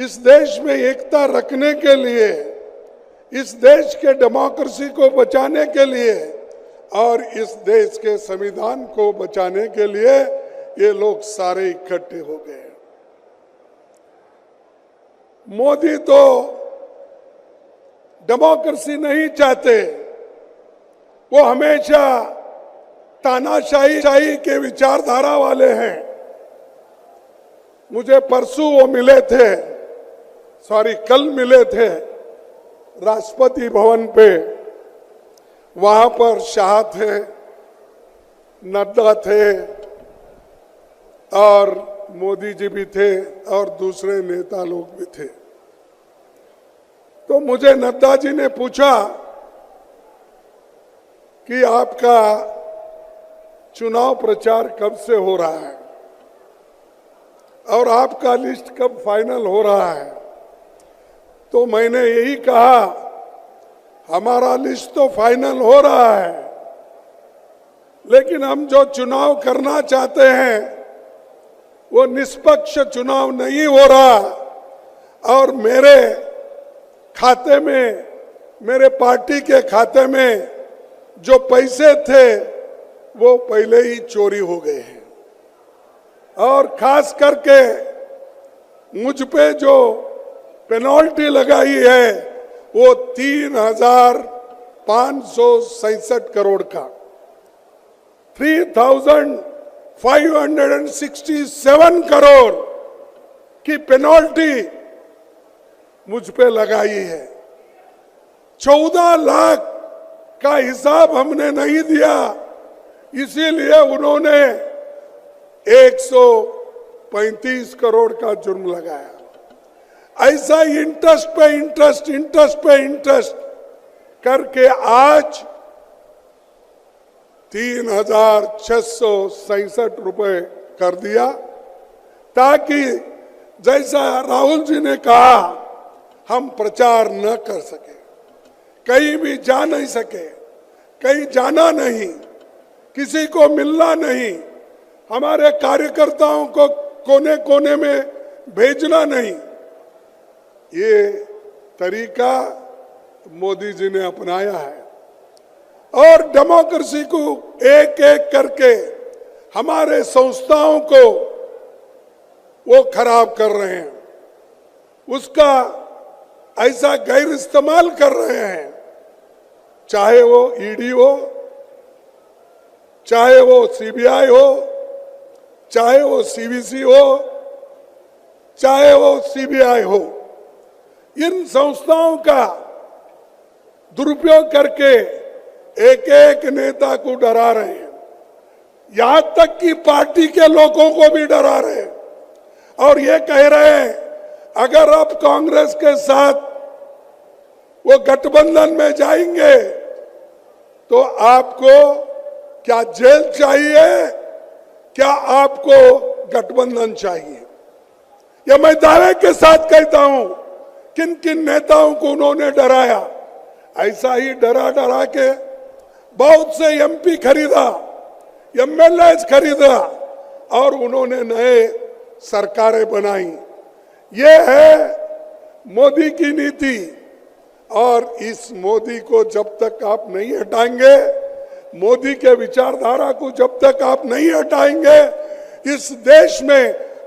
इस देश में एकता रखने के लिए, इस देश के डेमोक्रेसी को बचाने के लिए और इस देश के संविधान को बचाने के लिए ये लोग सारे इकट्ठे हो गए। मोदी तो डेमोक्रेसी नहीं चाहते, वो हमेशा तानाशाही के विचारधारा वाले हैं। मुझे परसों वो मिले थे, कल मिले थे राष्ट्रपति भवन पे। वहां पर शाह थे, नड्डा थे और मोदी जी भी थे और दूसरे नेता लोग भी थे। तो मुझे नड्डा जी ने पूछा कि आपका चुनाव प्रचार कब से हो रहा है और आपका लिस्ट कब फाइनल हो रहा है। तो मैंने यही कहा, हमारा लिस्ट तो फाइनल हो रहा है, लेकिन हम जो चुनाव करना चाहते हैं वो निष्पक्ष चुनाव नहीं हो रहा और मेरे खाते में, मेरे पार्टी के खाते में जो पैसे थे वो पहले ही चोरी हो गए हैं और खास करके मुझ पे जो पेनल्टी लगाई है वो 3,567 करोड़ का, 3,567 करोड़ की पेनल्टी मुझ पे लगाई है। 14 लाख का हिसाब हमने नहीं दिया, इसीलिए उन्होंने 135 करोड़ का जुर्म लगाया। ऐसा इंटरेस्ट पे इंटरेस्ट करके आज 3,667 रुपए कर दिया, ताकि जैसा राहुल जी ने कहा हम प्रचार न कर सके, कहीं भी जा नहीं सके, कहीं जाना नहीं, किसी को मिलना नहीं, हमारे कार्यकर्ताओं को कोने कोने में भेजना नहीं। ये तरीका मोदी जी ने अपनाया है और डेमोक्रेसी को एक एक करके हमारे संस्थाओं को वो खराब कर रहे हैं, उसका ऐसा गैर इस्तेमाल कर रहे हैं। चाहे वो ईडी हो, चाहे वो सीबीआई हो, चाहे वो सीवीसी हो, चाहे वो सीबीआई हो, इन संस्थाओं का दुरुपयोग करके एक एक नेता को डरा रहे हैं, यहां तक कि पार्टी के लोगों को भी डरा रहे हैं और ये कह रहे हैं अगर आप कांग्रेस के साथ वो गठबंधन में जाएंगे तो आपको क्या जेल चाहिए, क्या आपको गठबंधन चाहिए। यह मैं दावे के साथ कहता हूं, किन किन नेताओं को उन्होंने डराया। ऐसा ही डरा डरा के बहुत से एमपी खरीदा, एमएलए खरीदा और उन्होंने नए सरकारें बनाई। ये है मोदी की नीति और इस मोदी को जब तक आप नहीं हटाएंगे, मोदी के विचारधारा को जब तक आप नहीं हटाएंगे, इस देश में